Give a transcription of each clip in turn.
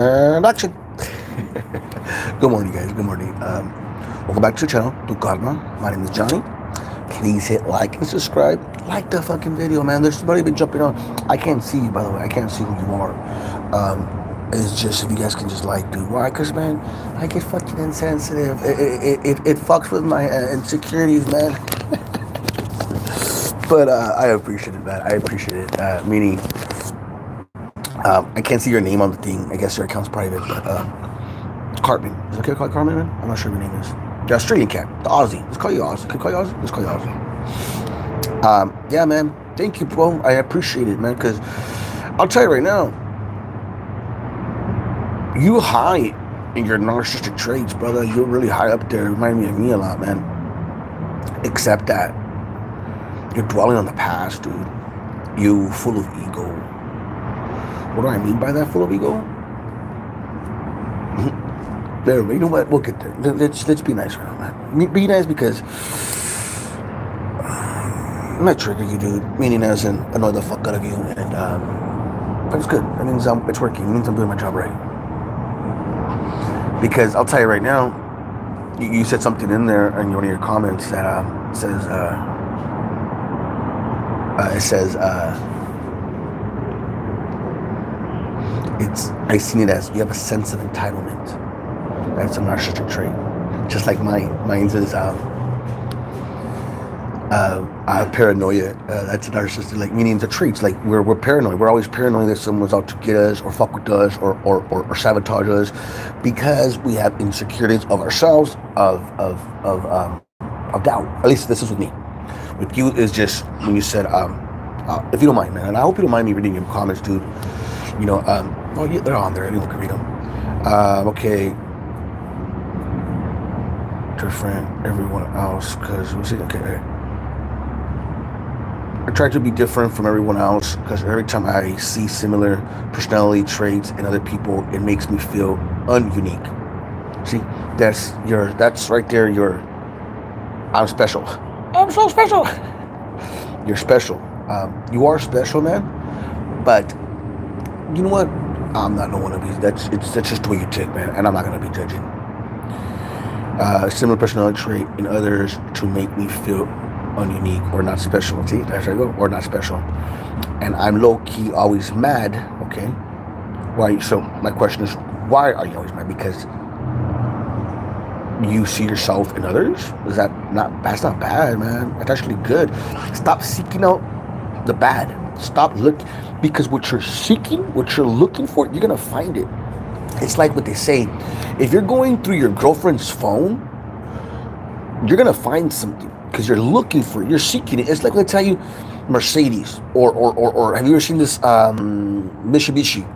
And action. Good morning, guys. Good morning. Welcome back to the channel, to Karma. My name is Johnny. Please hit like and subscribe. Like the fucking video, man. There's somebody been jumping on. I can't see you, by the way. I can't see who you are. It's just if you guys can just like, dude. Why? Because, man, I get fucking insensitive. It fucks with my insecurities, man. But I appreciate it, man. I appreciate it. Meaning, I can't see your name on the thing. I guess your account's private, but Cartman. Is it okay to call it Cartman, man? I'm not sure what your name is. The Australian cat. The Aussie. Let's call you Aussie. Can I call you Aussie? Let's call you Aussie. Yeah, man. Thank you, bro. I appreciate it, man, because I'll tell you right now, you high in your narcissistic traits, brother. You're really high up there. Remind me of me a lot, man. Except that you're dwelling on the past, dude. You full of ego. What do I mean by that, full of ego? There, you know what? We'll get there. Let's be nice right now, man. Be nice because I'm not triggering you, dude. Meaning as in annoy the fuck out of you, and but it's good. That means it's working. It means I'm doing my job right. Because I'll tell you right now, you said something in there in one of your comments that says I seen it as you have a sense of entitlement. That's a narcissistic trait. Just like mine. Mine's is paranoia. That's a narcissistic, like, meaning the traits. Like we're paranoid. We're always paranoid that someone's out to get us or fuck with us or sabotage us because we have insecurities of ourselves, of doubt. At least this is with me. With you is just when you said if you don't mind, man, and I hope you don't mind me reading your comments, dude. You know, oh yeah, they're on there. Anyone can read them. Okay. Different everyone else, because we see. Okay. I try to be different from everyone else because every time I see similar personality traits in other people, it makes me feel ununique. See, that's right there. I'm special. I'm so special. You're special. You are special, man. But you know what? I'm not one of these. That's just the way you tick, man. And I'm not gonna be judging. Similar personality trait in others to make me feel ununique or not special. See, that's right, go, or not special. And I'm low key always mad. Okay, why? So my question is, why are you always mad? Because you see yourself in others? Is that not? That's not bad, man. That's actually good. Stop seeking out the bad. Stop looking, because what you're seeking, what you're looking for, you're gonna find it. It's like what they say, if you're going through your girlfriend's phone, you're gonna find something because you're looking for it, you're seeking it. It's like when I tell you Mercedes or have you ever seen this Mitsubishi?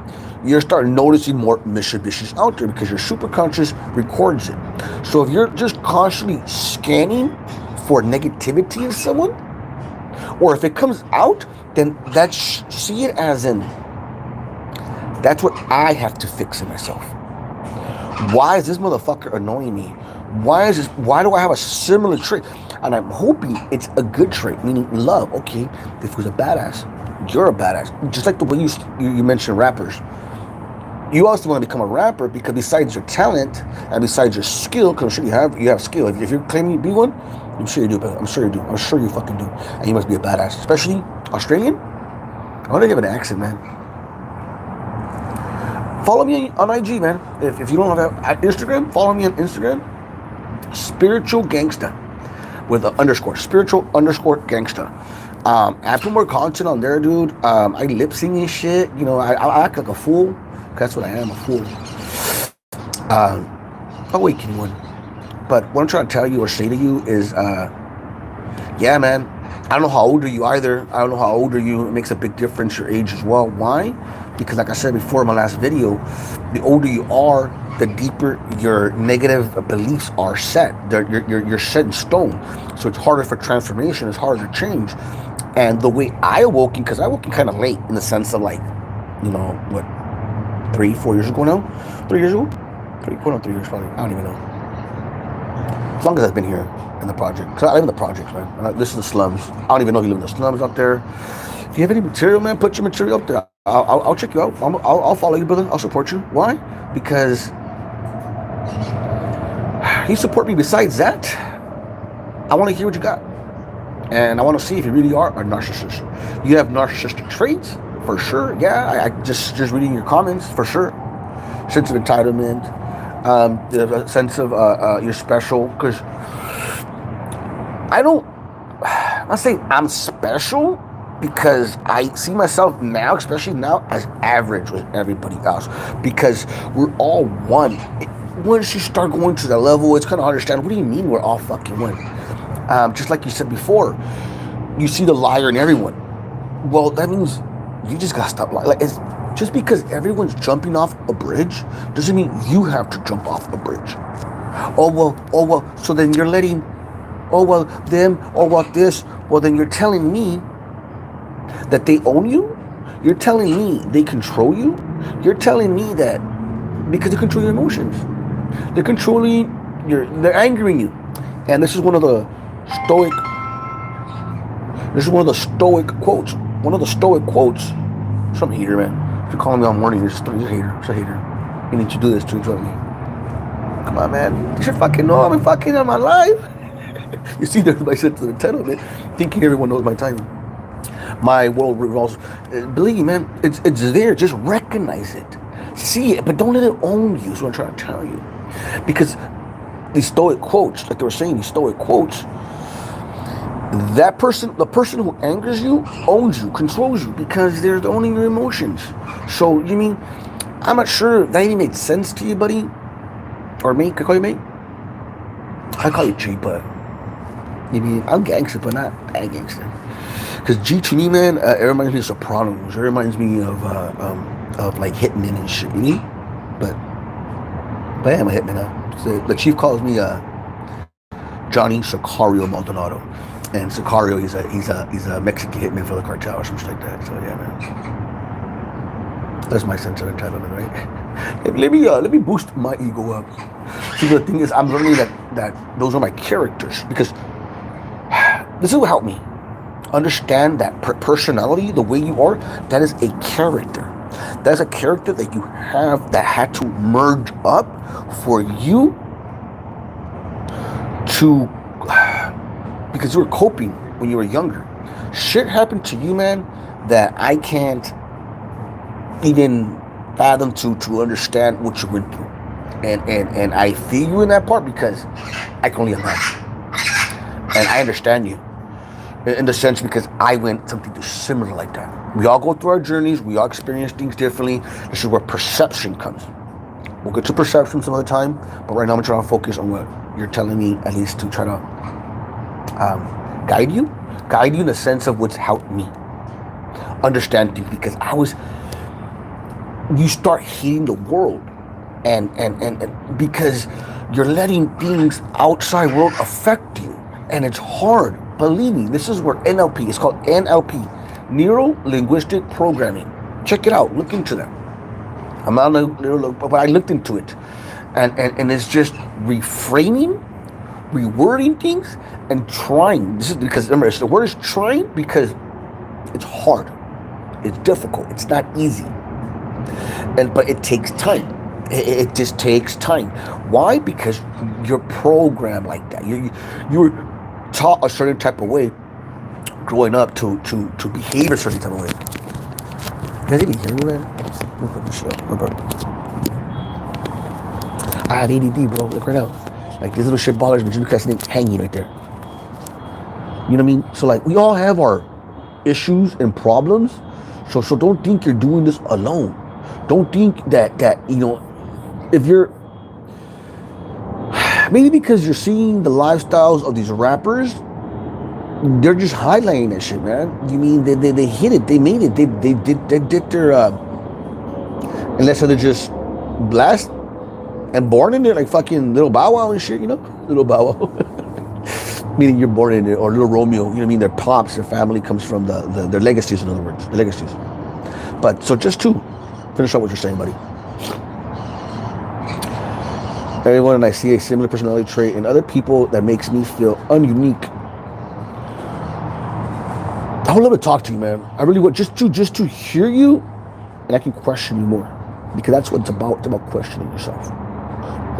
You're starting noticing more Mitsubishis out there because your superconscious records it. So if you're just constantly scanning for negativity in someone, or if it comes out, then see it as in, that's what I have to fix in myself. Why is this motherfucker annoying me? Why do I have a similar trait? And I'm hoping it's a good trait, meaning love. Okay, if he was a badass, you're a badass. Just like the way you mentioned rappers. You also want to become a rapper because besides your talent and besides your skill, because I'm sure you have skill. If you're claiming to be one, I'm sure you do, but I'm sure you do. I'm sure you fucking do. And you must be a badass. Especially Australian. I want to have an accent, man. Follow me on IG, man. If you don't have Instagram, follow me on Instagram. Spiritual Gangsta with an underscore. Spiritual _ Gangsta. I put more content on there, dude. I lip sing and shit. You know, I act like a fool. That's what I am, a fool. I'll wake anyone. But what I'm trying to tell you or say to you is, yeah, man. I don't know how old are you either. I don't know how old are you. It makes a big difference, your age as well. Why? Because like I said before in my last video, the older you are, the deeper your negative beliefs are set. You're set in stone. So it's harder for transformation. It's harder to change. And the way I awoken, because I awoken kind of late in the sense of like, you know, what, 3-4 years ago now? 3 years ago? 3 years probably. I don't even know. As long as I've been here in the project. Because I live in the projects, man. This is the slums. I don't even know if you live in the slums out there. If you have any material, man, put your material up there. I'll check you out. I'll follow you, brother. I'll support you. Why? Because you support me. Besides that, I want to hear what you got. And I want to see if you really are a narcissist. You have narcissistic traits, for sure. Yeah, I just reading your comments, for sure. Sense of entitlement, the sense of you're special. Because I'm saying I'm special because I see myself now, especially now, as average with everybody else. Because we're all one. Once you start going to the level, it's kind of hard to understand. What do you mean we're all fucking one? Just like you said before, you see the liar in everyone. Well, that means you just gotta stop lying. Like, it's just because everyone's jumping off a bridge doesn't mean you have to jump off a bridge. Oh well. So then you're letting, them, this. Well, then you're telling me that they own you. You're telling me they control you. You're telling me that because they control your emotions, they're controlling they're angering you. And this is one of the stoic quotes. One of the stoic quotes. Some hater, man. If you're calling me on morning, you're just a hater. It's a hater. You need to do this to enjoy me. Come on, man. You should fucking know I'm fucking on my life. You see, there's my sense of entitlement, thinking everyone knows my time. My world revolves. Believe me, man, it's there. Just recognize it. See it, but don't let it own you. Is what I'm trying to tell you. Because these stoic quotes, like they were saying, these stoic quotes, the person who angers you, owns you, controls you, because they're owning your emotions. So, you mean, I'm not sure if that even made sense to you, buddy? Or mate, can I call you mate? I call you G, but maybe I'm gangster, but not bad gangster. Because G to me, man, it reminds me of Sopranos. It reminds me of like hitmen and shit, you know? But I am a hitman now. So the chief calls me Johnny Sicario Maldonado, and Sicario he's a Mexican hitman for the cartel or something like that. So yeah, man, that's my sense of entitlement, right? Let me boost my ego up. See, the thing is, I'm learning that those are my characters, because this is what helped me understand that personality, the way you are, that is a character. That's a character that you have that had to merge up for you to, because you were coping when you were younger. Shit happened to you, man, that I can't even fathom to understand what you went through. And I feel you in that part, because I can only imagine. And I understand you in the sense, because I went something similar like that. We all go through our journeys. We all experience things differently. This is where perception comes. We'll get to perception some other time, but right now I'm trying to focus on what you're telling me, at least to try to guide you in the sense of what's helped me understand things, because you start hating the world, and because you're letting things outside world affect you, and it's hard. Believe me, this is where NLP, it's called NLP, Neuro-Linguistic Programming. Check it out, look into that. I'm not but I looked into it. And it's just reframing, rewording things, and trying. This is because, remember, the word is trying because it's hard. It's difficult. It's not easy. But it takes time. It just takes time. Why? Because you're programmed like that. You were taught a certain type of way growing up to behave a certain type of way. You guys even hear me, man? I have ADD, bro. Look right now. Like, this little shit bothers me just because it's hanging right there. You know what I mean? So, like, we all have our issues and problems. So don't think you're doing this alone. Don't think that you know, if you're, maybe because you're seeing the lifestyles of these rappers, they're just highlighting that shit, man. You mean they hit it, they made it, they did their unless they're just blessed and born in it, like fucking Little Bow Wow and shit, you know, Little Bow Wow. Meaning you're born in it, or Little Romeo, you know what I mean? Their pops, their family comes from their legacies, in other words, the legacies. But so just to finish up what you're saying, buddy. Everyone, and I see a similar personality trait in other people that makes me feel ununique. I would love to talk to you, man. I really would, just to hear you and I can question you more, because that's what it's about. It's about questioning yourself.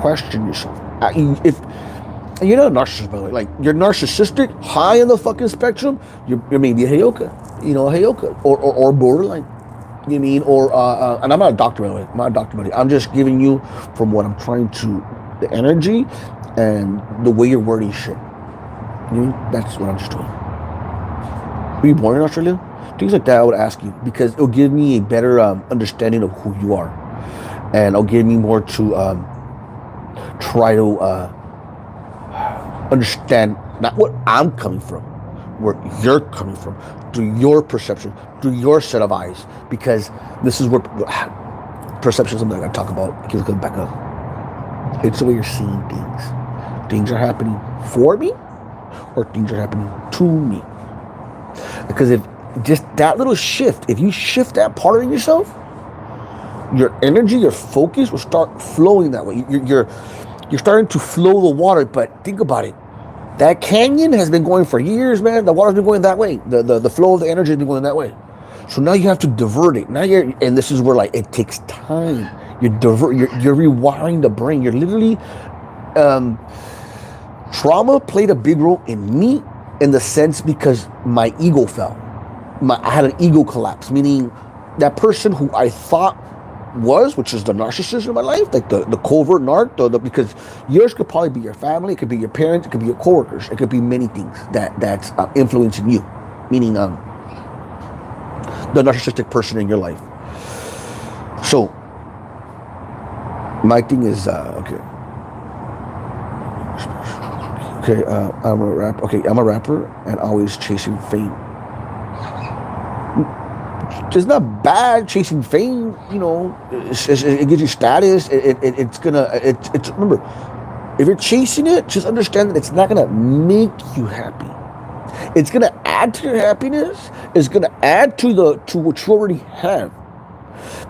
Question yourself. If you're not a narcissist, by the way, like you're narcissistic, high in the fucking spectrum, you're maybe a Heyoka, or borderline. You mean, or and I'm not a doctor, by the way. I'm not a doctor, buddy. I'm just giving you from what I'm trying to, the energy and the way you're wording shit. You mean, that's what I'm just doing. Were you born in Australia? Things like that I would ask you, because it'll give me a better understanding of who you are, and it'll give me more to try to understand not what I'm coming from, where you're coming from, through your perception, through your set of eyes, because this is where perception is something I gotta talk about. I can back up. It's the way you're seeing things. Things are happening for me, or things are happening to me. Because if just that little shift, if you shift that part of yourself, your energy, your focus will start flowing that way. You're starting to flow the water, but think about it. That canyon has been going for years, man. The water's been going that way. The flow of the energy has been going that way. So now you have to divert it. Now and this is where like it takes time. You're rewiring the brain. You're literally, trauma played a big role in me, in the sense because my ego fell. I had an ego collapse, meaning that person who I thought was, which is the narcissist in my life, like the covert narc, because yours could probably be your family, it could be your parents, it could be your coworkers, it could be many things that's influencing you, meaning the narcissistic person in your life. So my thing is I'm a rapper and always chasing fame. It's not bad chasing fame, it gives you status. It's remember, if you're chasing it, just understand that it's not gonna make you happy. It's gonna add to your happiness. It's gonna add to what you already have.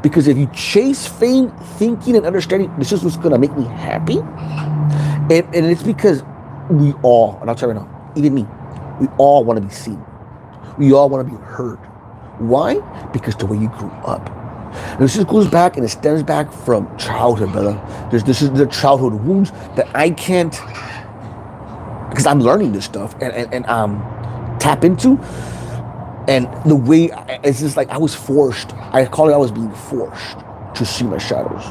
Because if you chase fame, thinking and understanding this is what's gonna make me happy, and it's because we all, and I'll tell you right now, even me, we all want to be seen. We all want to be heard. Why? Because the way you grew up. And this just goes back, and it stems back from childhood, brother. This is the childhood wounds that I can't, because I'm learning this stuff and tap into. And the way, it's just like I was forced. I call it I was being forced to see my shadows.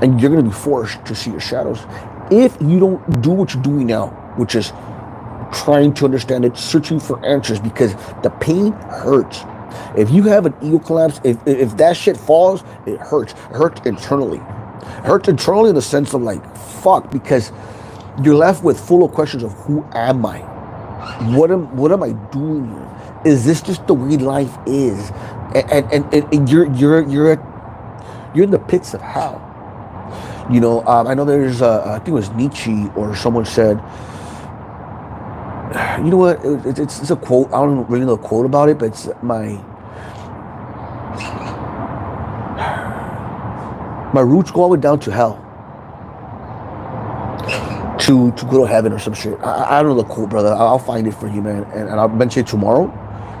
And you're going to be forced to see your shadows if you don't do what you're doing now, which is trying to understand it, searching for answers, because the pain hurts. If you have an ego collapse, if that shit falls, it hurts. It hurts internally. It hurts internally in the sense of like, fuck, because you're left with full of questions of who am I? What am I doing here? Is this just the way life is? And you're in the pits of hell. I know there's I think it was Nietzsche or someone said, you know what? It's a quote. I don't really know the quote about it, but it's my roots go all the way down to hell to go to heaven or some shit. I don't know the quote, brother. I'll find it for you, man, and I'll mention it tomorrow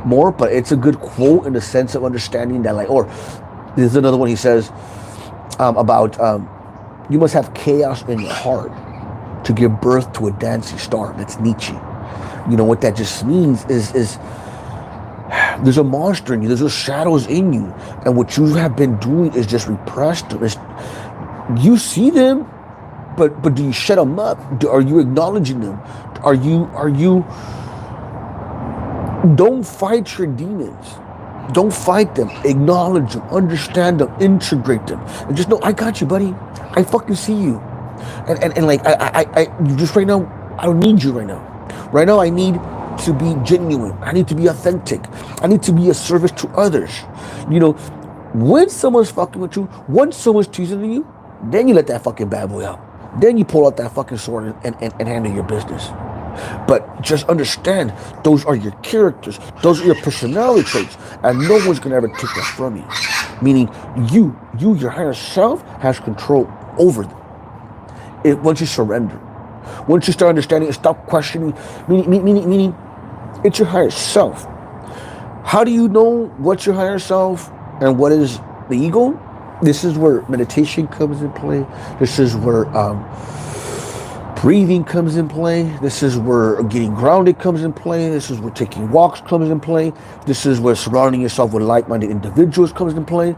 more. But it's a good quote in the sense of understanding that, like, or there's another one he says about you must have chaos in your heart to give birth to a dancing star. That's Nietzsche. What that just means is there's a monster in you, there's those shadows in you, and what you have been doing is just repressed them. You see them, but do you shut them up? Are you acknowledging them? Are you don't fight your demons. Don't fight them. Acknowledge them, understand them, integrate them, and just know I got you, buddy. I fucking see you. And like I just right now, I don't need you right now. Right now, I need to be genuine. I need to be authentic. I need to be a service to others. When someone's fucking with you, once someone's teasing you, then you let that fucking bad boy out. Then you pull out that fucking sword and handle your business. But just understand, those are your characters. Those are your personality traits. And no one's going to ever take that from you. Meaning, your higher self has control over them. Once you surrender. Once you start understanding and stop questioning, meaning it's your higher self. How do you know what's your higher self and what is the ego, this is where meditation comes in play. This is where breathing comes in play. This is where getting grounded comes in play. This is where taking walks comes in play. This is where surrounding yourself with like-minded individuals comes in play.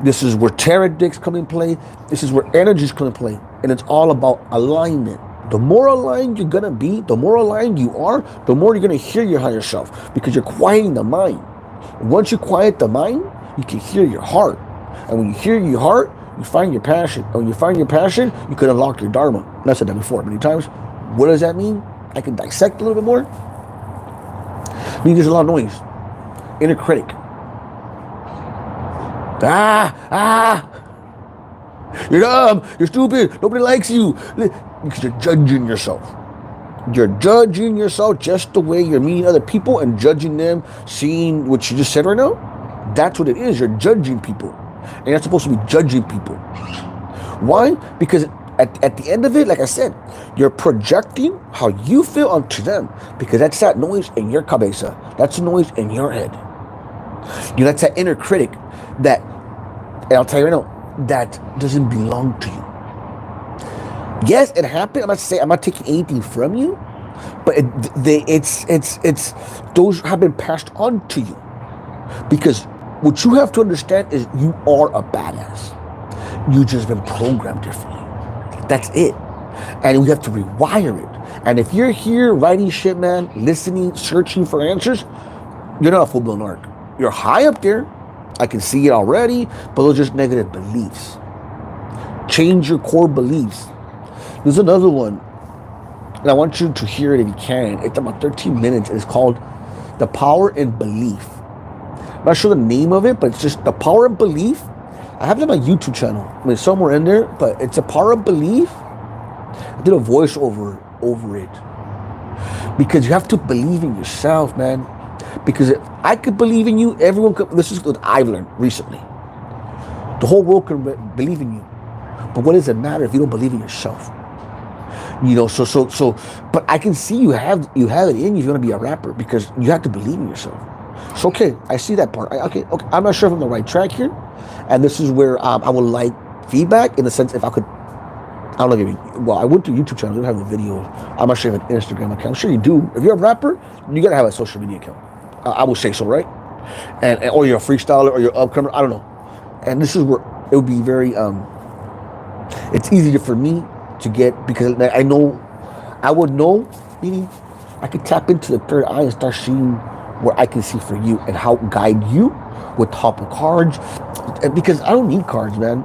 This is where tarot decks come in play. This is where energies come in play. And it's all about alignment. The more aligned you're going to be, the more aligned you are, the more you're going to hear your higher self, because you're quieting the mind. Once you quiet the mind, you can hear your heart. And when you hear your heart, you find your passion. And when you find your passion, you can unlock your dharma. And I've said that before many times. What does that mean? I can dissect a little bit more. It means there's a lot of noise. Inner critic. You're dumb. You're stupid. Nobody likes you. Because you're judging yourself. You're judging yourself just the way you're meeting other people and judging them, seeing what you just said right now. That's what it is. You're judging people. And you're not supposed to be judging people. Why? Because at the end of it, like I said, you're projecting how you feel onto them. Because that's that noise in your cabeza. That's the noise in your head. You know, that's that inner critic that, and I'll tell you right now, that doesn't belong to you. Yes, it happened. I'm not taking anything from you, but it's those have been passed on to you. Because what you have to understand is you are a badass. You just been programmed differently. That's it. And we have to rewire it. And if you're here writing shit, man, listening, searching for answers, you're not a full-blown narc. You're high up there. I can see it already, but those are just negative beliefs. Change your core beliefs. There's another one, and I want you to hear it if you can. It's about 13 minutes, and it's called The Power in Belief. I'm not sure the name of it, but it's just The Power of Belief. I have it on my YouTube channel. I mean, somewhere in there, but it's a power of belief. I did a voiceover over it. Because you have to believe in yourself, man. Because if I could believe in you, everyone could. This is what I've learned recently. The whole world can believe in you. But what does it matter if you don't believe in yourself? You know, so, but I can see you have it in you if you're going to be a rapper, because you have to believe in yourself. So, okay, I see that part. Okay, I'm not sure if I'm on the right track here. And this is where I would like feedback, in the sense if I could, I don't know, well, I went to YouTube channel, I don't have the video. I'm not sure if an Instagram account. I'm sure you do. If you're a rapper, you got to have a social media account. I would say so, right? And or you're a freestyler or you're upcomer, I don't know. And this is where it would be very, it's easier for me to get, because I know, I would know, meaning I could tap into the third eye and start seeing where I can see for you and how guide you with top of cards. Because I don't need cards, man,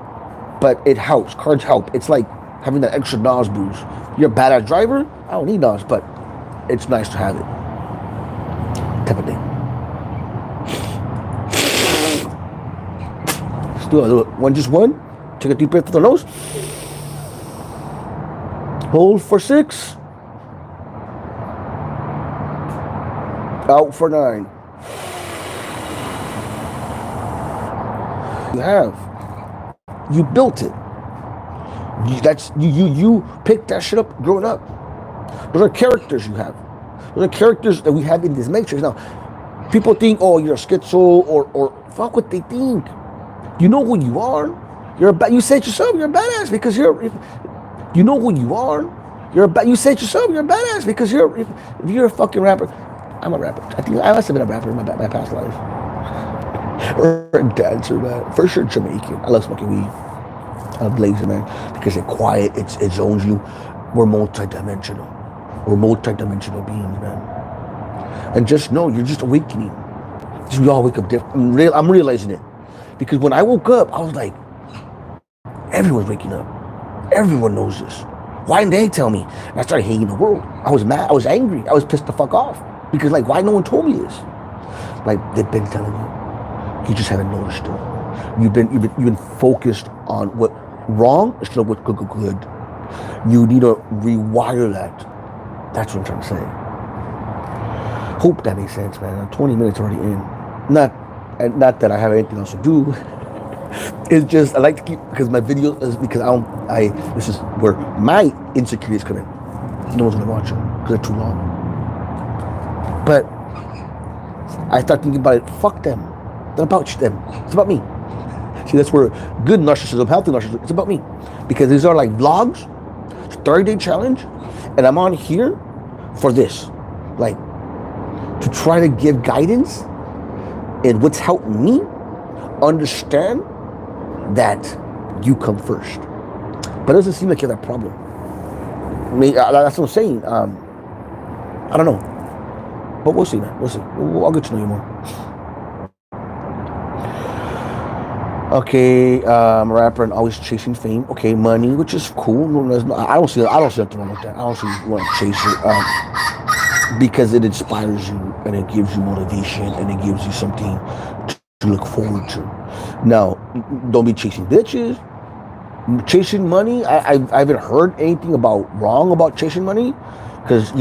but it helps. Cards help. It's like having that extra NOS boost. You're a badass driver, I don't need NOS, but it's nice to have it. Type of thing. Let's do it. One, just one. Take a deep breath through the nose. Hold for 6. Out for 9. You have. You built it. You picked that shit up growing up. Those are characters you have. Those are characters that we have in this matrix. Now, people think, oh, you're a schizo, or fuck what they think. You know who you are. You said yourself, you're a badass because you know who you are. You said yourself, you're a badass because if you're a fucking rapper. I'm a rapper. I think I must have been a rapper in my past life. Or a dancer, man. For sure, Jamaican. I love smoking weed. I love blazing, man, because it's quiet. It zones you. We're multidimensional. We're multidimensional beings, man. And just know, you're just awakening. We all wake up different. I'm realizing it, because when I woke up, I was like, everyone's waking up. Everyone knows this. Why didn't they tell me? And I started hating the world. I was mad. I was angry. I was pissed the fuck off. Because, like, why no one told me this? Like, they've been telling you. You just haven't noticed it. You've been focused on what wrong instead of what good. You need to rewire that. That's what I'm trying to say. Hope that makes sense, man. 20 minutes already in. Not that I have anything else to do. It's just, I like to keep, because my video is, because this is where my insecurities come in. No one's gonna watch them because they're too long. But I start thinking about it. Fuck them. It's not about them. It's about me. See, that's where good narcissism, healthy narcissism, it's about me. Because these are like vlogs, 30-day challenge, and I'm on here for this. Like, to try to give guidance and what's helped me understand that you come first. But it doesn't seem like you have that problem. I mean, that's what I'm saying. I don't know. But we'll see, man. We'll see. I'll get to know you more. Okay, I'm a rapper and always chasing fame. Okay, money, which is cool. I don't see nothing wrong with that. I don't see you want to chase it because it inspires you and it gives you motivation and it gives you something to look forward to. Now, don't be chasing bitches. Chasing money, I haven't heard anything wrong about chasing money because, I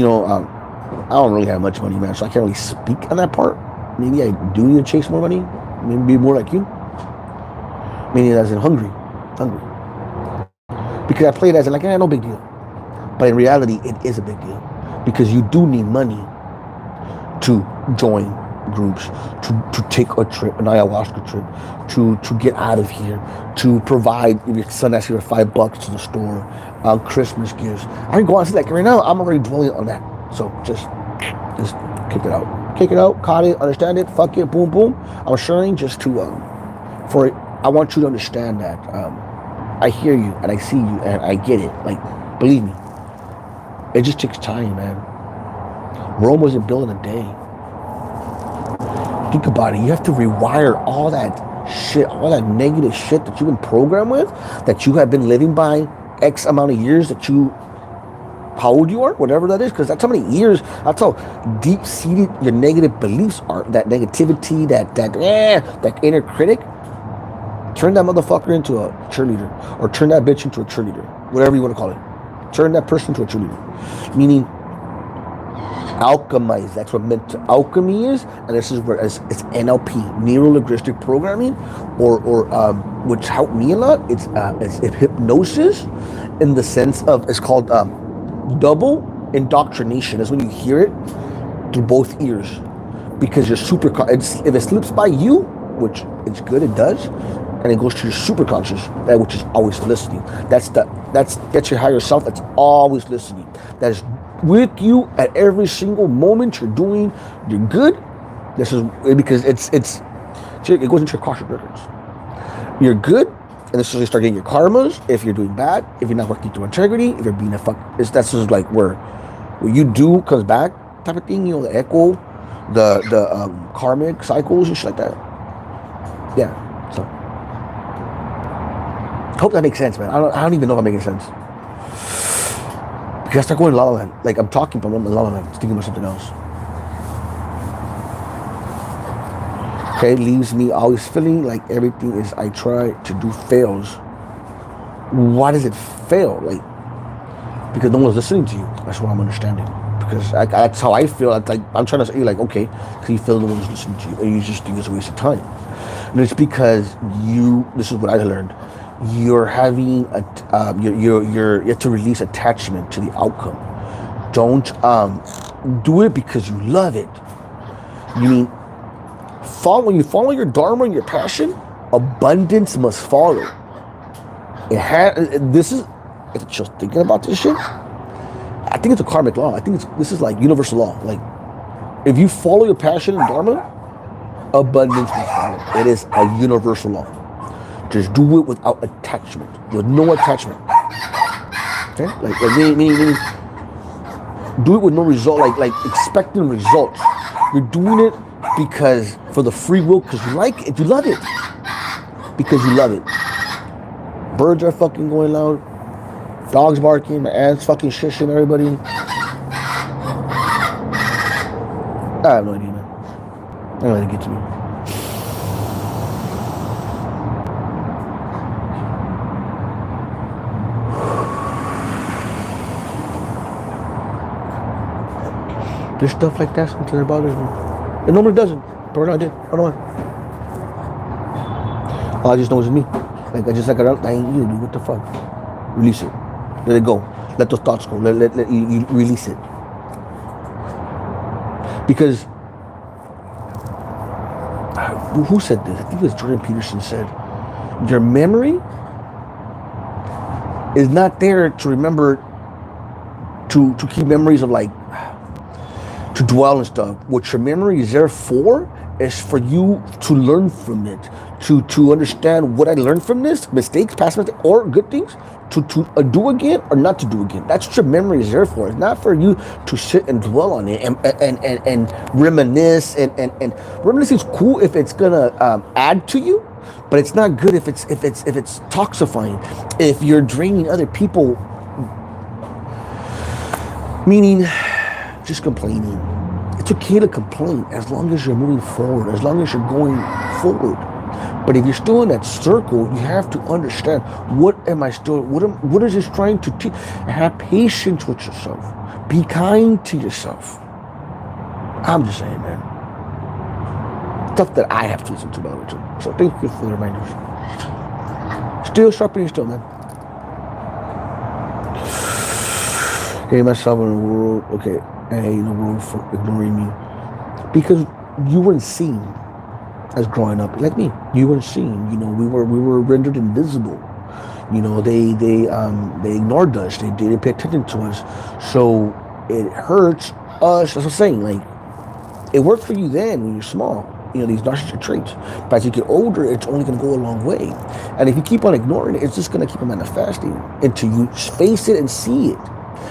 don't really have much money, man, so I can't really speak on that part. Maybe I do need to chase more money. Maybe be more like you. Meaning as in hungry. Because I play it as in like, no big deal. But in reality, it is a big deal. Because you do need money to join groups, to take a trip, an ayahuasca trip, to get out of here, to provide, if your son asks you for $5 to the store, Christmas gifts. I can go on to that right now. I'm already dwelling on that. So just kick it out. Kick it out, caught it, understand it, fuck it, boom, boom. I'm sharing just to, for it. I want you to understand that I hear you and I see you and I get it. Like, believe me, it just takes time, man. Rome wasn't built in a day. Think about it. You have to rewire all that shit, all that negative shit that you've been programmed with, that you have been living by X amount of years, how old you are, whatever that is, because that's how many years, that's how deep-seated your negative beliefs are, that negativity, that inner critic. Turn that motherfucker into a cheerleader, or turn that bitch into a cheerleader, whatever you want to call it. Turn that person into a cheerleader, meaning alchemize. That's what alchemy is, and this is where it's NLP, neuro-linguistic programming, or which helped me a lot. It's hypnosis, in the sense of, it's called double indoctrination. Is when you hear it through both ears, because you're if it slips by you, which it's good, it does. And it goes to your superconscious, which is always listening. That's your higher self that's always listening. That is with you at every single moment you're doing. You're good. This is because it goes into your Akashic records. You're good, and this is where you start getting your karmas. If you're doing bad, if you're not working through integrity, if you're being a fuck, that's just like where what you do comes back type of thing. The echo, the karmic cycles and shit like that. Yeah. So. I hope that makes sense, man. I don't even know if I'm making sense. Because I start going La La Land. Like, I'm talking, but I'm in La La Land, thinking about something else. Okay, leaves me always feeling like everything I try to do fails. Why does it fail? Like, because no one's listening to you. That's what I'm understanding. Because that's how I feel. Like, I'm trying to say, like, okay, so you feel no one's listening to you, and you just think it's a waste of time. And it's because this is what I learned. You're having you have to release attachment to the outcome. Don't do it because you love it. You mean when you follow your dharma and your passion, abundance must follow. This is, if you're just thinking about this shit, I think it's a karmic law. I think this is like universal law. Like, if you follow your passion and dharma, abundance must follow. It is a universal law. Just do it without attachment, with no attachment. Okay, meaning do it with no result, like expecting results. You're doing it because for the free will, because you like it, if you love it, because you love it. Birds are fucking going loud, dogs barking, my aunt's fucking shushing everybody. I have no idea, man. I don't let it get to me. There's stuff like that sometimes that bothers me. It normally doesn't, but right now I did. I don't know why. All I just know is me. Like, I ain't you, dude. What the fuck? Release it. Let it go. Let those thoughts go. Let you release it. Because, who said this? I think it was Jordan Peterson said, Your memory is not there to remember, to keep memories of like, to dwell and stuff. What your memory is there for is for you to learn from it, to understand what I learned from this, mistakes, past mistakes, or good things, to do again or not to do again. That's what your memory is there for. It's not for you to sit and dwell on it and reminisce. And reminisce is cool if it's gonna add to you, but it's not good if it's toxifying. If you're draining other people, meaning just complaining. It's okay to complain as long as you're moving forward, as long as you're going forward. But if you're still in that circle, you have to understand, what am I still, what is this trying to teach? Have patience with yourself. Be kind to yourself. I'm just saying, man. Stuff that I have to listen to about it too. So thank you for the reminders. Still sharpening still, man. Hey, myself in the world, okay. Hey, in the world for ignoring me. Because you weren't seen as growing up, like me. You weren't seen. You know, we were rendered invisible. You know, they ignored us. They didn't pay attention to us. So it hurts us. That's what I'm saying. Like, it worked for you then when you're small. You know, these narcissistic traits. But as you get older, it's only going to go a long way. And if you keep on ignoring it, it's just going to keep on manifesting until you face it and see it.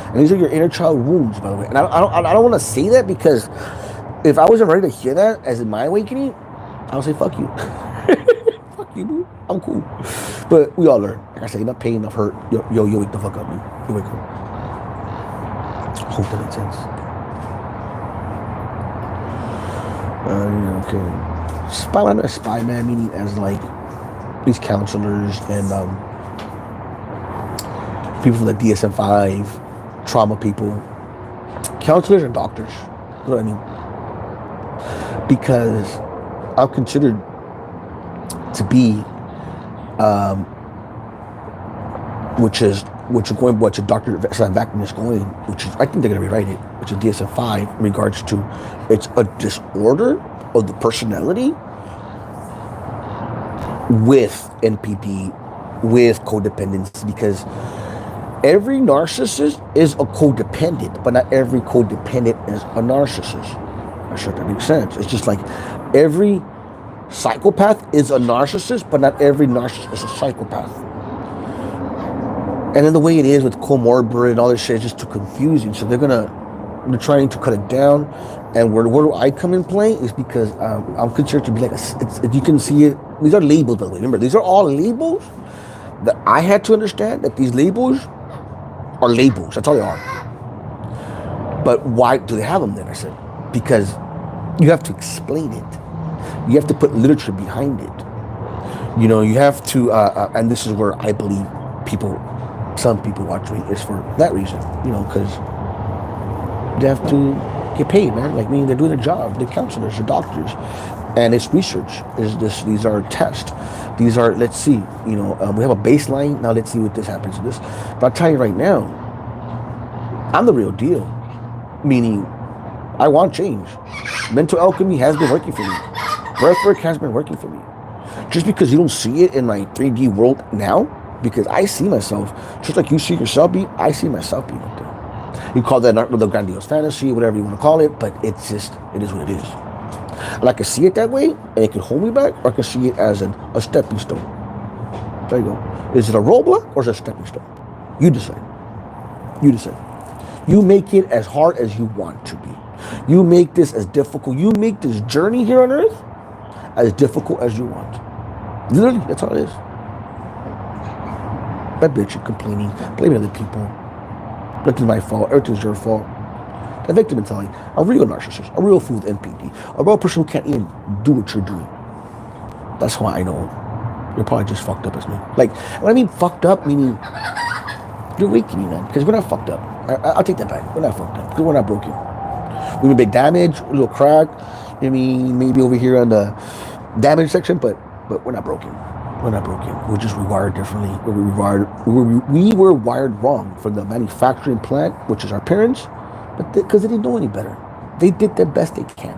And these are your inner child wounds, by the way. And I don't want to say that, because if I wasn't ready to hear that as in my awakening, I would say, fuck you. Fuck you, dude. I'm cool. But we all learn. Like I said, enough pain, enough hurt. Yo, wake the fuck up, dude. You wake up. Hope that makes sense. Okay. Spy, I'm not a spy man, meaning as like these counselors and people from the DSM-5, trauma people, counselors and doctors. You know what I mean? Because I'm considered to be, which is going, what your Dr. Vacuum is going, which is, I think they're going to rewrite it, which is DSM-5 in regards to, it's a disorder of the personality with NPD, with codependency, because every narcissist is a codependent, but not every codependent is a narcissist. I'm sure that makes sense. It's just like every psychopath is a narcissist, but not every narcissist is a psychopath. And then the way it is with comorbid and all this shit is just too confusing. So they're trying to cut it down. And where do I come in play is because I'm considered to be like you can see it. These are labels, by the way. Remember, these are all labels that I had to understand, that these labels are labels. That's all they are. But why do they have them then? I said, because you have to explain it. You have to put literature behind it. You know, you have to, and this is where I believe some people watch me, is for that reason. You know, because they have to get paid, man. Like, meaning they're doing their job. They're counselors, they're doctors. And it's research. These are tests. These are, let's see, you know, we have a baseline. Now let's see what this happens to this. But I'll tell you right now, I'm the real deal. Meaning, I want change. Mental alchemy has been working for me. Breathwork has been working for me. Just because you don't see it in my 3D world now, because I see myself, just like you see yourself being, I see myself being up there. You call that the grandiose fantasy, whatever you want to call it, but it's just, it is what it is. And I can see it that way, and it can hold me back, or I can see it as a stepping stone. There you go. Is it a roadblock, or is it a stepping stone? You decide. You decide. You make it as hard as you want to be. You make this as difficult. You make this journey here on earth as difficult as you want. Literally, that's all it is. That bitch, you're complaining, blaming other people. Everything's my fault, everything's your fault. That victim mentality, a real narcissist, a real fool with NPD, a real person who can't even do what you're doing. That's why I know you're probably just fucked up as me. Like, when I mean fucked up, meaning you're awakening, man, because we're not fucked up. I'll take that back. We're not fucked up, because we're not broken. We made big damage, a little crack. I mean, maybe over here on the damage section, but we're not broken. We're not broken. We're just rewired differently. We were wired wrong from the manufacturing plant, which is our parents, but because they didn't know any better. They did the best they can.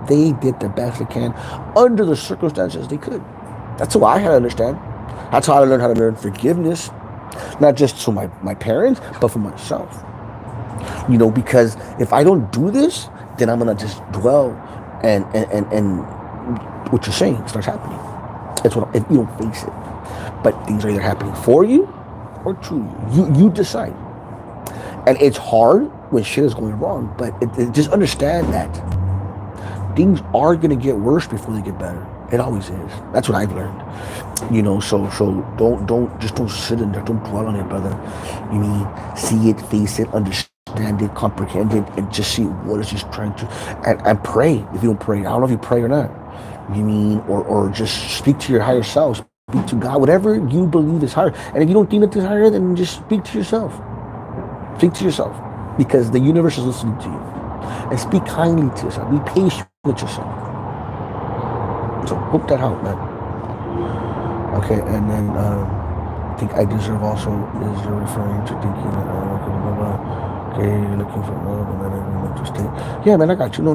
They did the best they can under the circumstances they could. That's what I had to understand. That's how I learned how to learn forgiveness, not just to my parents, but for myself. Because if I don't do this, then I'm gonna just dwell and what you're saying starts happening. That's what, if you don't face it. But things are either happening for you or to you. You decide. And it's hard when shit is going wrong, but just understand that things are gonna get worse before they get better. It always is. That's what I've learned. So don't sit in there, don't dwell on it, brother. See it, face it, understand it, comprehend it, and just see what is just trying to, and pray. If you don't pray, I don't know if you pray or not. Or just speak to your higher self, speak to God, whatever you believe is higher. And if you don't think that is higher, then just speak to yourself. Speak to yourself, because the universe is listening to you. And speak kindly to yourself. Be patient with yourself. So hope that helped, man. Okay, and then I think I deserve also is you're referring to thinking okay, you're looking for love and then interesting. Yeah, man, I got you. No.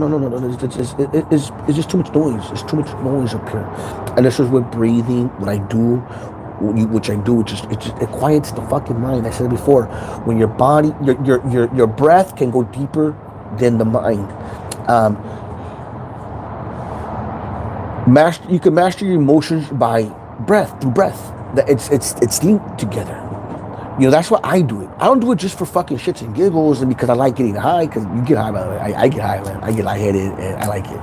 It's just too much noise. There's too much noise up here. And this is with breathing, what I do, which it quiets the fucking mind. I said it before. When your body, your breath can go deeper than the mind. You can master your emotions by through breath. It's linked together. That's why I do it. I don't do it just for fucking shits and giggles and because I like getting high, because you get high, by the way. I get high, man. I get lightheaded and I like it.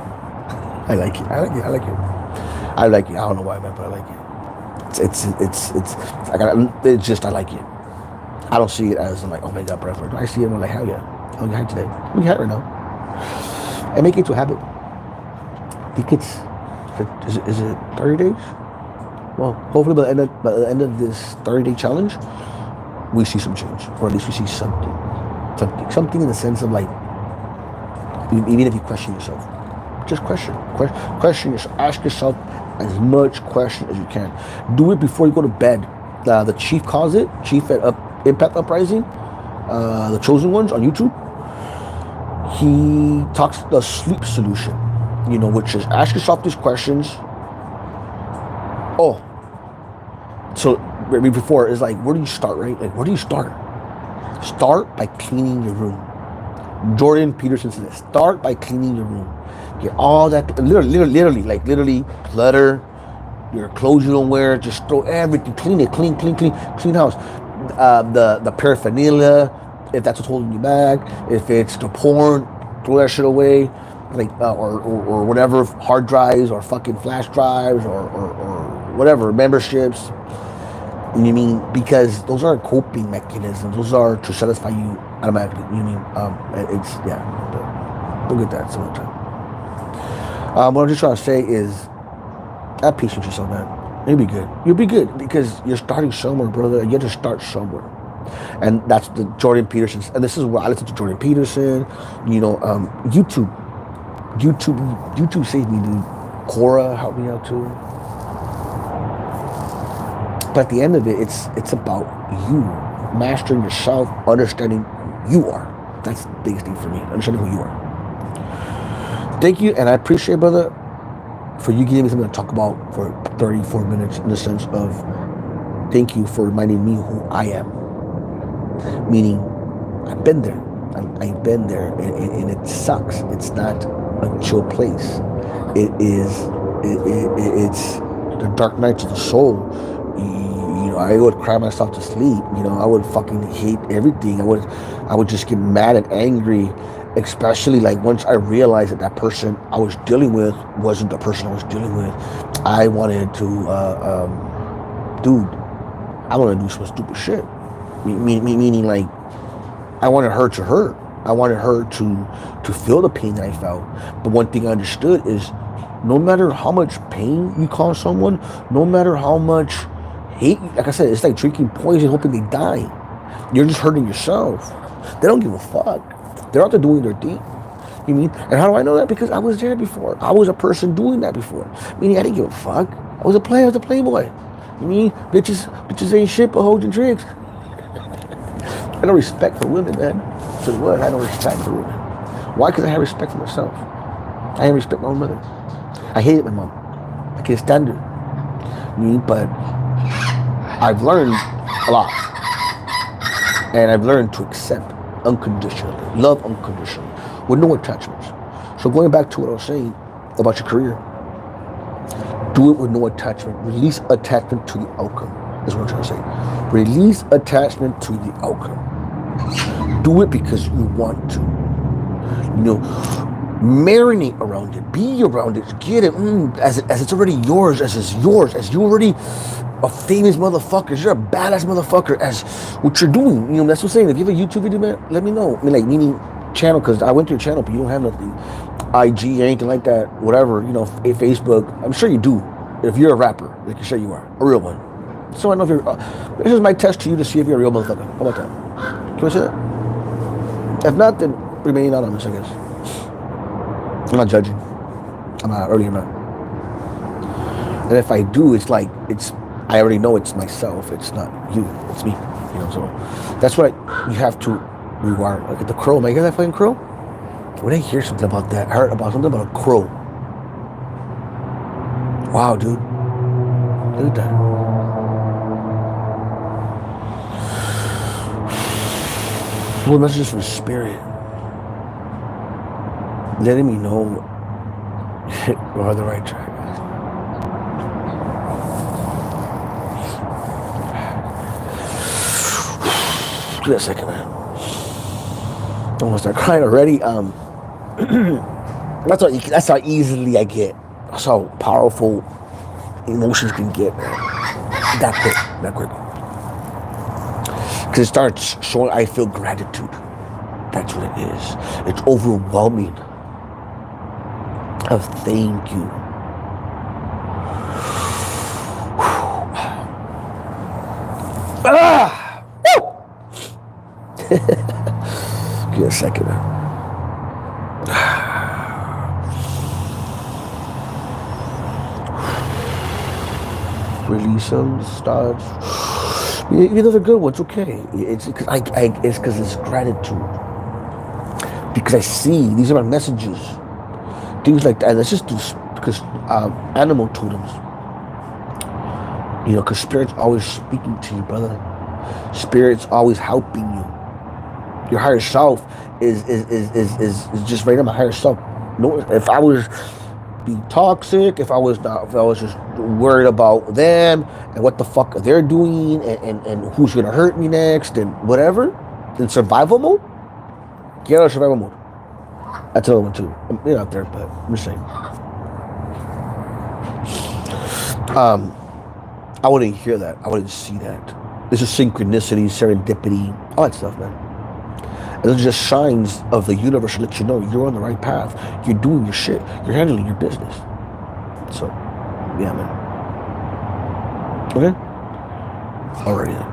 I like it. I don't know why, man, but I like it. I like it. I don't see it as I'm like, oh my god, breath work. I see it, I'm like, hell yeah. I'm high today. I'm high right now. And make it to a habit. I think is it 30 days? Well, hopefully by the end of this 30-day challenge, we see some change, or at least we see something in the sense of like, even if you question yourself, just question yourself, ask yourself as much question as you can. Do it before you go to bed. The chief calls it, Chief at Empath Uprising, the Chosen Ones on YouTube. He talks the sleep solution, which is ask yourself these questions. Oh, so before is like, where do you start, right? Like, where do you start? Start by cleaning your room. Jordan Peterson says, start by cleaning your room. Get all that, literally clutter, your clothes you don't wear, just throw everything, clean it, clean house. The paraphernalia, if that's what's holding you back, if it's the porn, throw that shit away, like or whatever, hard drives or fucking flash drives or whatever, memberships. Because those are coping mechanisms. Those are to satisfy you automatically. But we'll get that some other time. What I'm just trying to say is, have patience with yourself, man. You'll be good. You'll be good because you're starting somewhere, brother. You have to start somewhere. And that's the Jordan Peterson. And this is where I listen to Jordan Peterson. YouTube saved me, dude. Quora helped me out too. But at the end of it, it's about you mastering yourself, understanding who you are. That's the biggest thing for me, understanding who you are. Thank you, and I appreciate, brother, for you giving me something to talk about for 34 minutes in the sense of thank you for reminding me who I am. Meaning, I've been there. I've been there, and it sucks. It's not a chill place. It's the dark nights of the soul. I would cry myself to sleep. I would fucking hate everything. I would just get mad and angry, especially like once I realized that person I was dealing with wasn't the person I was dealing with. I wanted to, I want to do some stupid shit. Meaning like, I wanted her to hurt. I wanted her to feel the pain that I felt. But one thing I understood is, no matter how much pain you cause someone, no matter how much hate, like I said, it's like drinking poison hoping they die. You're just hurting yourself. They don't give a fuck. They're out there doing their thing. And how do I know that? Because I was there before. I was a person doing that before. Meaning I didn't give a fuck. I was a player. I was a playboy. Bitches ain't shit but hoes and tricks. I had no respect for women, man. So what? I had no respect for women. Why? Because I had respect for myself. I had respect for my own mother. I hated my mom. I can't stand her. But I've learned a lot. And I've learned to accept unconditionally, love unconditionally, with no attachments. So going back to what I was saying about your career, do it with no attachment. Release attachment to the outcome, is what I'm trying to say. Release attachment to the outcome. Do it because you want to. Marinate around it. Be around it. Get it as it's already yours, as it's yours, as you're already a famous motherfucker. You're a badass motherfucker as what you're doing. That's what I'm saying. If you have a YouTube video, man, let me know. Meaning channel, because I went to your channel, but you don't have nothing. IG, anything like that, whatever, Facebook. I'm sure you do. If you're a rapper, like you say you are, a real one. So I know if you're, this is my test to you to see if you're a real motherfucker. How about that? Can we say that? If not, then remain anonymous, I guess. I'm not judging. I'm not, earlier not. And if I do, I already know it's myself. It's not you. It's me. So that's what you have to rewire. Like the crow. Man, you hear that fucking crow? When I hear something about that, I heard about something about a crow. Wow, dude. Look at that. What messages from spirit? Letting me know we're on the right track. Give me a second, man. I'm gonna start crying already. That's how easily I get. That's how powerful emotions can get, man. That quick. Because it starts showing I feel gratitude. That's what it is. It's overwhelming. Of thank you. Give me a second now. Release them, start. Those are good ones, okay. It's because it's gratitude. Because I see, these are my messages. Things like that. Let's just do, because animal totems. Because Spirit's always speaking to you, brother. Spirit's always helping you. Your higher self is just right now my higher self. No, if I was being toxic, if I was just worried about them and what the fuck they're doing and who's gonna hurt me next and whatever, in survival mode, get out of survival mode. That's another one too. You're out there, but I'm just saying. I wouldn't hear that. I wouldn't see that. This is synchronicity, serendipity, all that stuff, man. And those are just signs of the universe to let you know you're on the right path. You're doing your shit. You're handling your business. So, yeah, man. Okay? Alrighty then.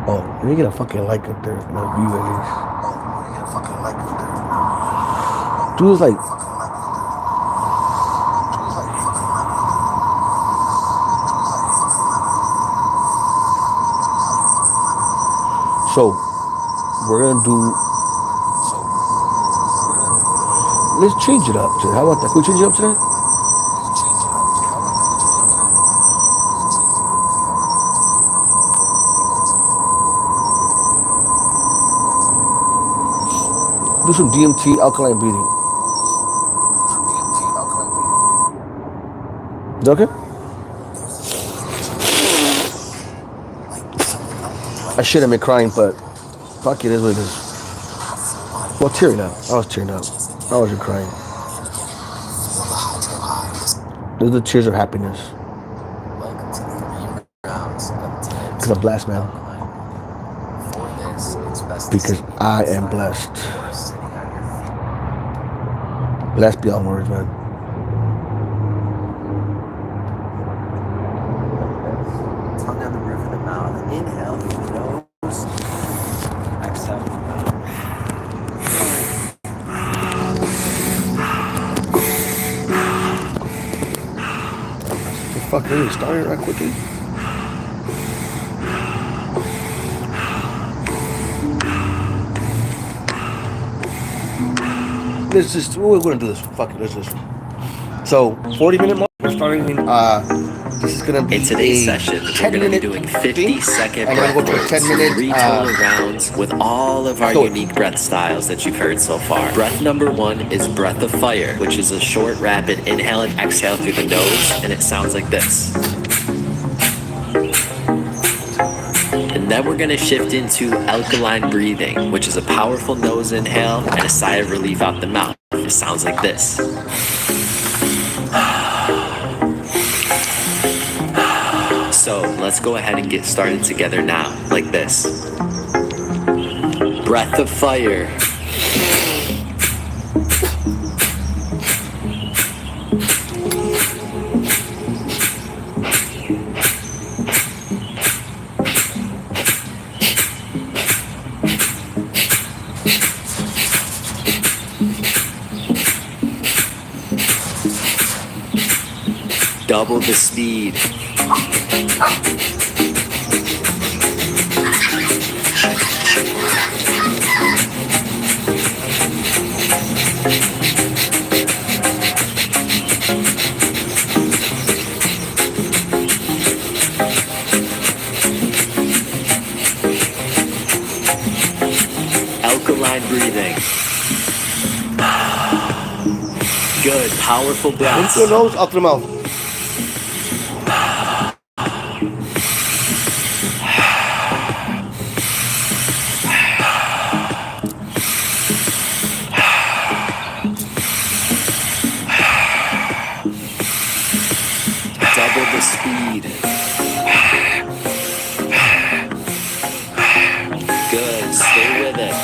Oh, let me get a fucking like up there. No view at least. Dude was like... So, we're gonna do. Let's change it up today. How about that? Can we change it up today? Do some DMT, alkaline breathing. Is that okay? I shouldn't have been crying, but fuck it is what it is. Well, tearing up. I was tearing up. I wasn't crying. Those are the tears of happiness. Because I'm blessed, man. Because I am blessed. Blessed beyond words, man. Tongue down the roof of the mouth. Inhale through the nose. Exhale. The fuck are you starting right quickly? We're gonna do this. Fuck it, let's just. So, 40-minute mark. starting in, this is gonna be In today's a session, we're 10 going to be minute doing thing, 50-second and breath then we'll go to a 10 minute 3 total rounds with all of our story. unique breath styles that you've heard so far. Breath number 1 is breath of fire, which is a short, rapid inhale and exhale through the nose, and it sounds like this. And then we're going to shift into alkaline breathing, which is a powerful nose inhale and a sigh of relief out the mouth. It sounds like this. So let's go ahead and get started together now, like this. Breath of fire. Double the speed. Alkaline breathing. Good, powerful breaths. Into the nose, out the mouth. Double the speed. Good, stay with it.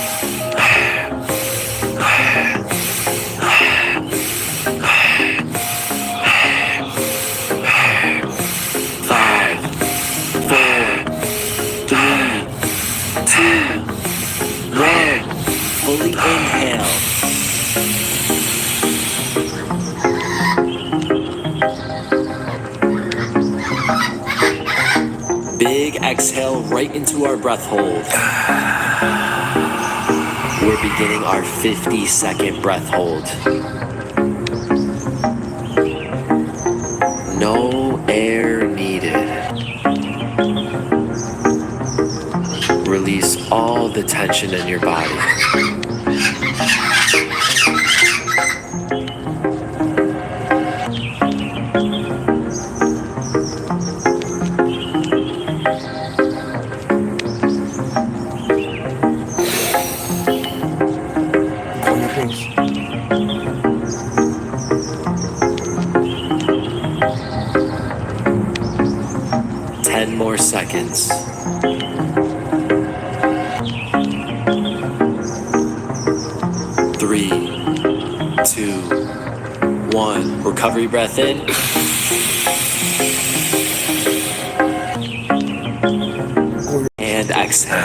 Five, four, three, two, one. Fully inhale. Big exhale right into our breath hold. We're beginning our 50-second breath hold. No air needed. Release all the tension in your body. On your face. 10 more seconds. 3, 2, 1. Recovery breath in. And exhale.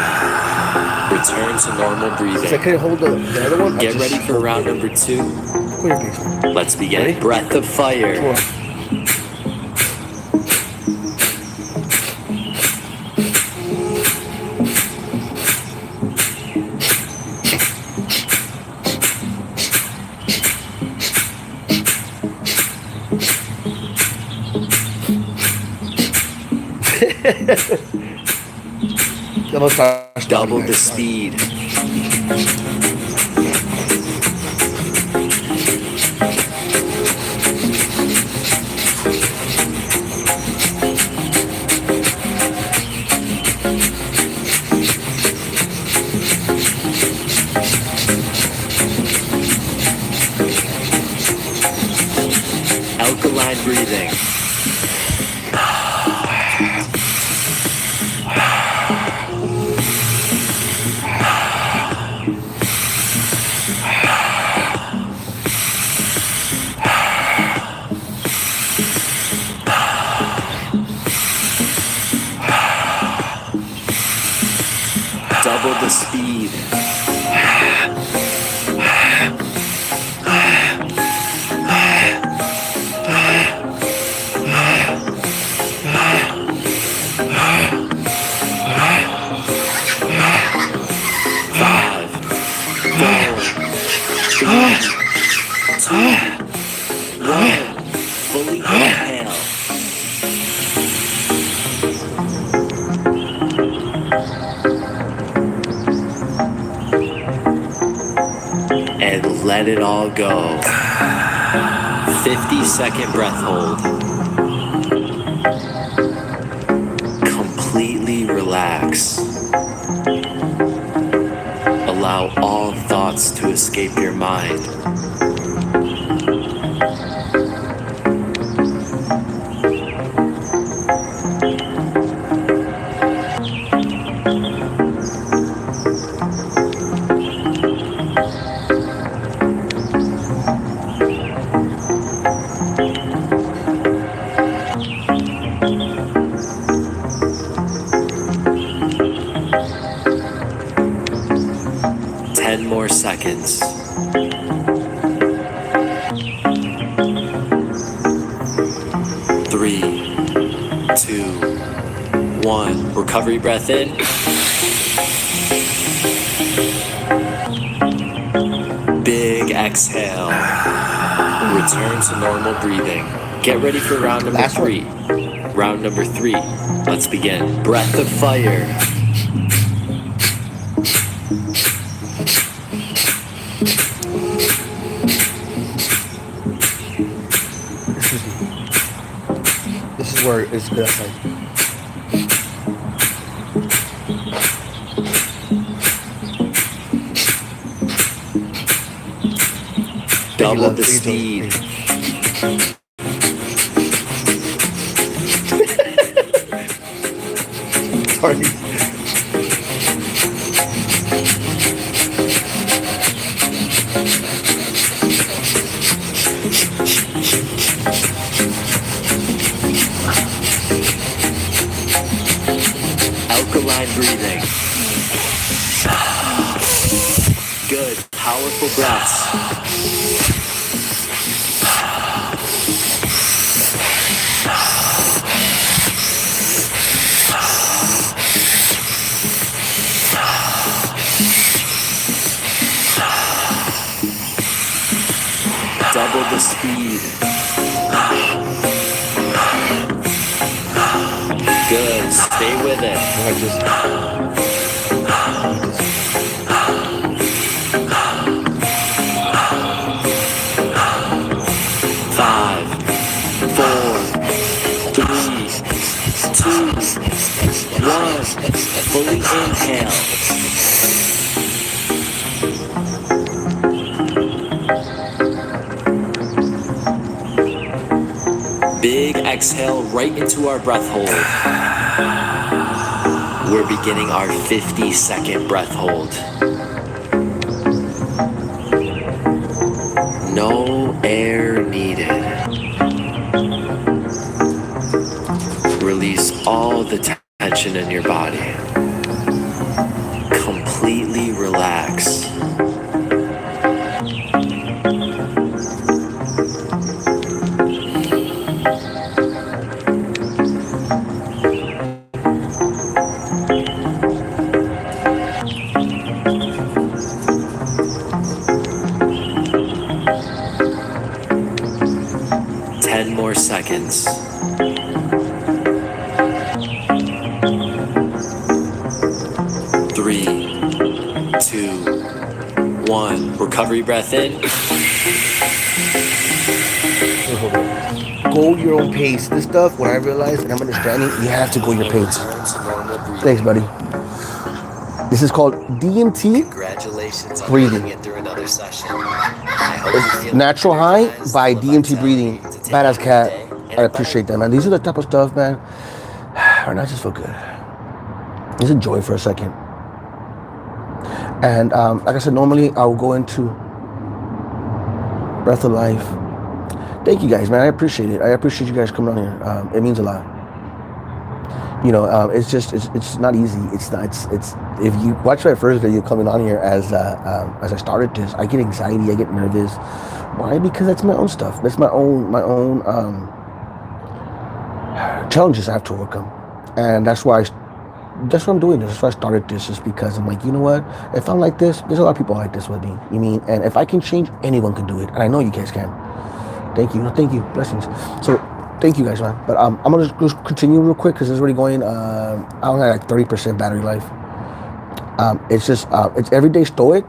Return to normal Since I breathing. couldn't hold the other one, I Get just ready for round number 2. Put your face on. Let's begin. Ready? Breath of fire. Four. Double the speed. Alkaline breathing. Double the speed. Five, four, three, two, one. Fully inhale. Let it all go. 50-second breath hold. Completely relax. Allow all thoughts to escape your mind. More seconds. 3, 2, 1. Recovery breath in. Big exhale. Return to normal breathing. Get ready for round number 3. Round number 3. Let's begin. Breath of fire. Where it's good outside. Double the speed. Sorry. Alkaline breathing. Good, powerful breaths. Double the speed. Good, stay with it. Like this. 5, 4, 3, 2, 1. Fully inhale. Big exhale right into our breath hold. We're beginning our 50-second breath hold. No air needed. Release all the tension in your body. Completely relax. Seconds. 3, 2, 1. Recovery breath in. Go your own pace. This stuff, when I realized and I'm understanding, you have to go your pace. Thanks, buddy. This is called DMT. Congratulations on breathing. making it through another session. I hope you feel Natural High by the DMT Breathing. vitality to take Badass on cat. your day. I appreciate that, man. These are the type of stuff, man. Or not just feel good. Just enjoy for a second. And like I said, normally I will go into Breath of Life. Thank you guys, man. I appreciate it. I appreciate you guys coming on here. It means a lot. You know, it's just it's not easy. It's if you watch my first video coming on here as I started this, I get anxiety, I get nervous. Why? Because that's my own stuff. That's my own challenges I have to overcome, and that's why I'm doing this. That's why I started this, is because I'm like, you know what? If I'm like this, there's a lot of people like this with me. You mean? And if I can change, anyone can do it, and I know you guys can. Thank you, blessings. So thank you guys, man. But I'm gonna just continue real quick because it's already going. I only have like 30% battery life. It's just it's everyday stoic,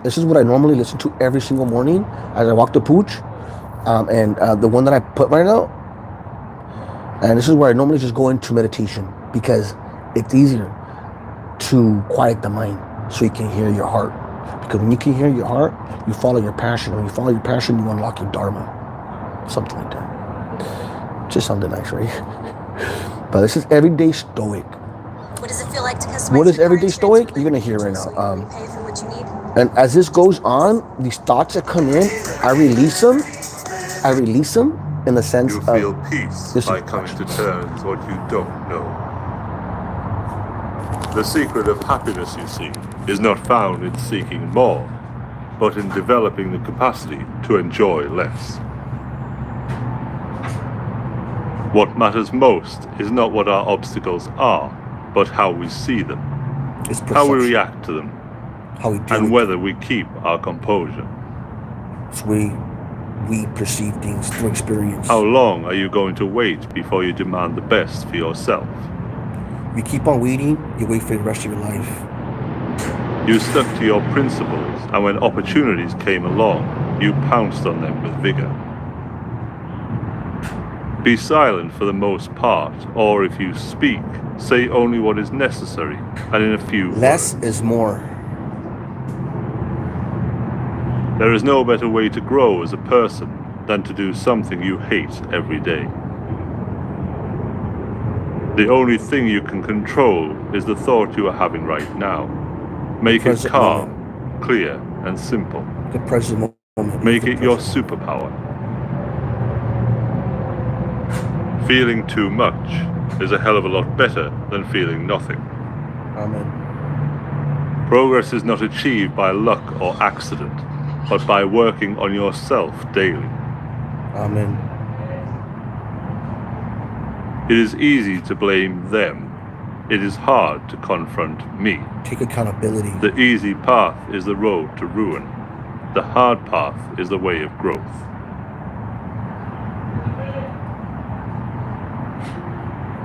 This is what I normally listen to every single morning as I walk the pooch. And the one that I put right now, and this is where I normally just go into meditation because it's easier to quiet the mind so you can hear your heart. Because when you can hear your heart, you follow your passion. When you follow your passion, you unlock your dharma. Something like that. Just something nice, right? But this is Everyday Stoic. What does it feel like to customize What is your Everyday car Stoic? insurance You're going to hear right so now. you pay for what you need? And as this goes on, these thoughts that come in, I release them. I release them in the sense You of... feel peace by coming to terms with what you don't know. The secret of happiness, you see, is not found in seeking more, but in developing the capacity to enjoy less. What matters most is not what our obstacles are, but how we see them, how we react to them, how we deal and with whether we keep our composure. So we perceive things through experience. How long are you going to wait before you demand the best for yourself? You keep on waiting, you wait for the rest of your life. You stuck to your principles, and when opportunities came along, you pounced on them with vigor. Be silent for the most part, or if you speak, say only what is necessary, and in a few Less words. is more. There is no better way to grow as a person than to do something you hate every day. The only thing you can control is the thought you are having right now. Make it calm, clear, and simple. The present moment. Make it your superpower. Feeling too much is a hell of a lot better than feeling nothing. Amen. Progress is not achieved by luck or accident, but by working on yourself daily. Amen. It is easy to blame them. It is hard to confront me. Take accountability. The easy path is the road to ruin. The hard path is the way of growth.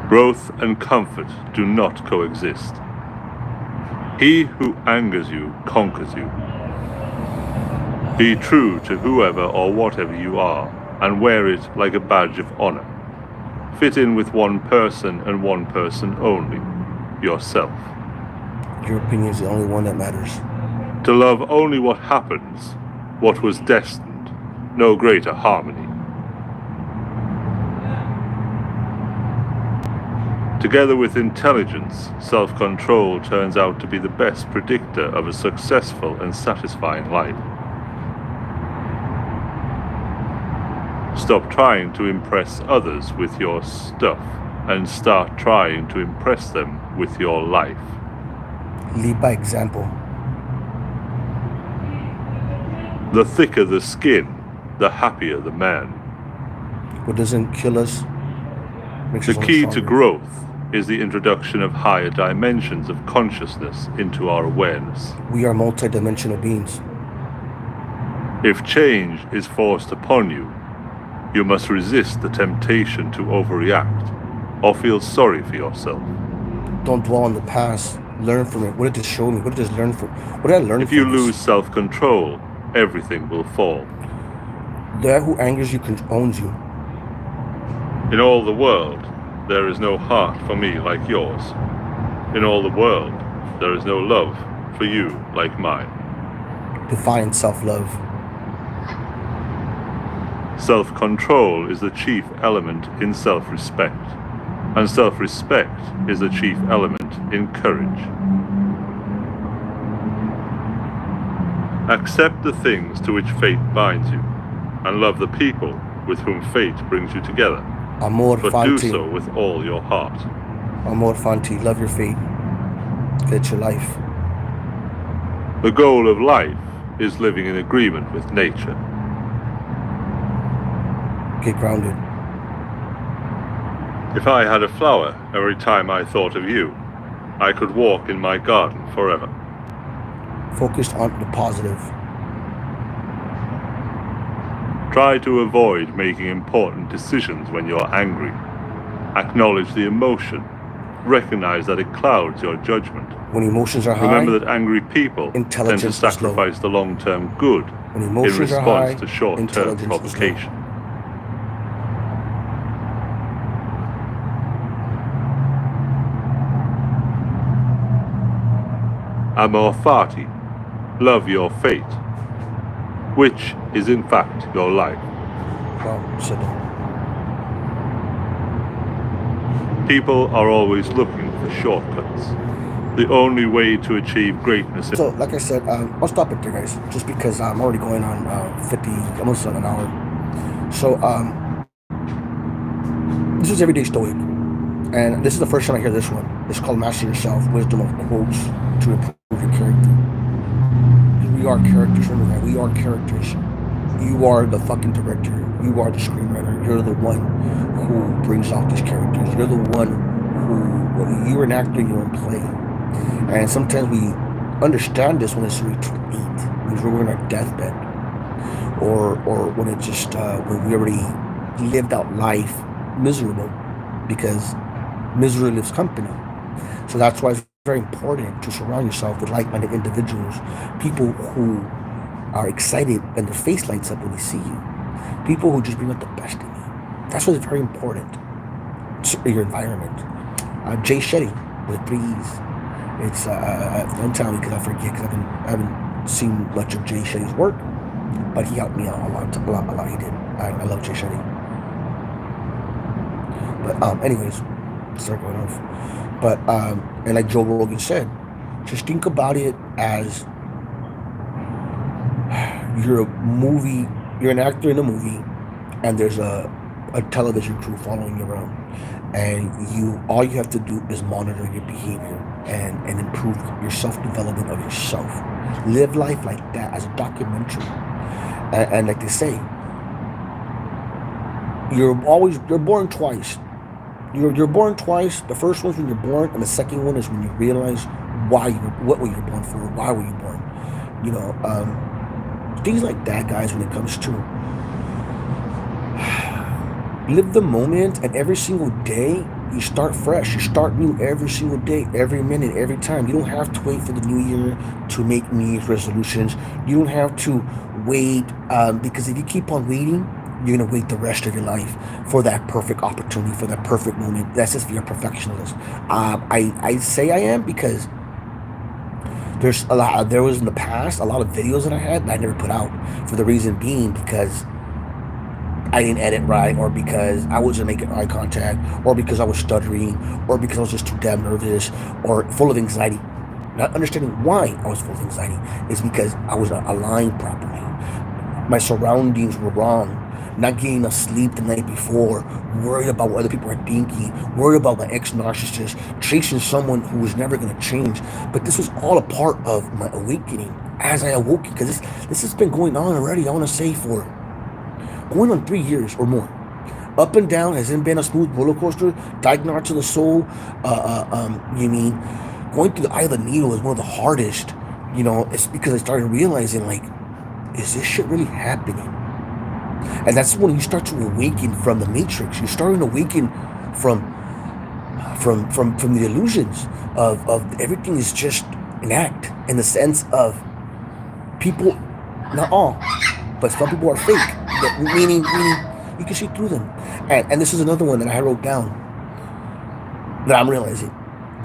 Growth and comfort do not coexist. He who angers you conquers you. Be true to whoever or whatever you are, and wear it like a badge of honor. Fit in with one person and one person only, yourself. Your opinion is the only one that matters. To love only what happens, what was destined, no greater harmony. Together with intelligence, self-control turns out to be the best predictor of a successful and satisfying life. Stop trying to impress others with your stuff and start trying to impress them with your life. Lead by example. The thicker the skin, the happier the man. What doesn't kill us makes us The key to stronger. growth is the introduction of higher dimensions of consciousness into our awareness. We are multidimensional beings. If change is forced upon you, you must resist the temptation to overreact or feel sorry for yourself. Don't dwell on the past. Learn from it. What did this show me? What did this learn from? What did I learn If from you this? lose self-control, everything will fall. That who angers you owns you. In all the world, there is no heart for me like yours. In all the world, there is no love for you like mine. Defiant self-love. Self-control is the chief element in self-respect, and self-respect is the chief element in courage. Accept the things to which fate binds you, and love the people with whom fate brings you together. Amor But fati. do so with all your heart. Amor fati. Love your fate. Get your life. The goal of life is living in agreement with nature. Get grounded. If I had a flower every time I thought of you, I could walk in my garden forever. Focused on the positive. Try to avoid making important decisions when you're angry. Acknowledge the emotion, recognize that it clouds your judgment. When emotions are high, Remember that angry people tend to intelligence is low. sacrifice the long-term good When in emotions are high, response to short-term intelligence is low. provocation. Amor fati, love your fate, which is in fact your life. Well, sit down. People are always looking for shortcuts. The only way to achieve greatness is... So, like I said, I'll stop it there, guys, just because I'm already going on 50, almost on an hour. So, this is Everyday Stoic, and this is the first time I hear this one. It's called Master Yourself, Wisdom of Quotes to Improve Your Character. We are characters, remember that. We are characters. You are the fucking director. You are the screenwriter. You're the one who brings out these characters. You're the one who, you're an actor in your own play. And sometimes we understand this when it's really too late, when we're on our deathbed, or when it just when we already lived out life miserable, because misery lives company. So that's why it's very important to surround yourself with like-minded individuals, people who are excited and their face lights up when they see you, people who just bring out the best in you. That's what's very important in your environment. Jay Shetty with 3 E's. It's don't tell me because I forget, because I haven't seen much of Jay Shetty's work, but he helped me out a lot. He did. I love Jay Shetty. But anyways, start going off. But and like Joe Rogan said, just think about it as you're a movie. You're an actor in a movie, and there's a television crew following you around, and all you have to do is monitor your behavior and improve your self-development of yourself. Live life like that as a documentary, and like they say, you're born twice. You're born twice. The first one's when you're born, and the second one is when you realize what were you born for, why were you born. Things like that, guys. When it comes to live the moment, and every single day you start fresh. You start new every single day, every minute, every time. You don't have to wait for the new year to make New Year's resolutions. You don't have to wait, because if you keep on waiting, you're going to wait the rest of your life for that perfect opportunity, for that perfect moment. That's just if you're a perfectionist. I say I am because there was in the past a lot of videos that I had that I never put out, for the reason being because I didn't edit right, or because I wasn't making eye contact, or because I was stuttering, or because I was just too damn nervous, or full of anxiety. Not understanding why I was full of anxiety is because I was not aligned properly. My surroundings were wrong. Not getting enough sleep the night before, worried about what other people are thinking, worried about my ex-narcissist, chasing someone who was never going to change. But this was all a part of my awakening as I awoke, because this has been going on already, I want to say, for going on 3 years or more. Up and down hasn't been a smooth roller coaster. Diagnosed to the soul, going through the eye of the needle is one of the hardest. It's because I started realizing, like, is this shit really happening? And that's when you start to awaken from the matrix. You're starting to awaken from the illusions of everything is just an act, in the sense of people, not all, but some people are fake. Meaning you can see through them. And this is another one that I wrote down that I'm realizing.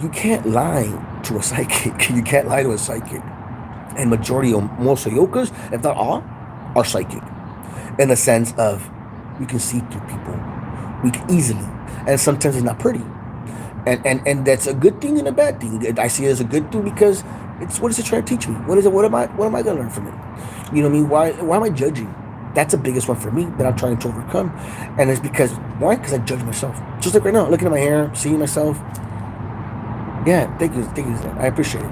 You can't lie to a psychic. You can't lie to a psychic. And majority of most Sayokas, if not all, are psychic. In the sense of, we can see through people. We can easily. And sometimes it's not pretty. And that's a good thing and a bad thing. I see it as a good thing because what is it trying to teach me? What am I gonna learn from it? You know what I mean? Why am I judging? That's the biggest one for me that I'm trying to overcome. And it's because I judge myself. Just like right now, looking at my hair, seeing myself. Yeah, thank you. I appreciate it.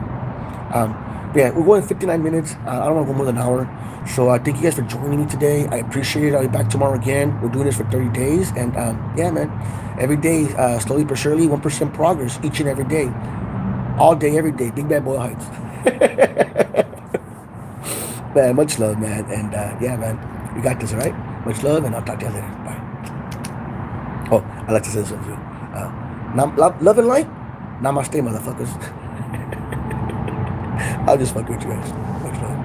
Yeah, we're going 59 minutes. I don't want to go more than an hour. So thank you guys for joining me today. I appreciate it. I'll be back tomorrow again. We're doing this for 30 days. And yeah, man, every day, slowly but surely, 1% progress each and every day. All day, every day. Big Bad Boy Heights. Man, much love, man. And yeah, man, we got this, all right? Much love, and I'll talk to you later. Bye. Oh, I'd like to say something. Love and light, Namaste, motherfuckers. I'll just fuck with you guys. Much love.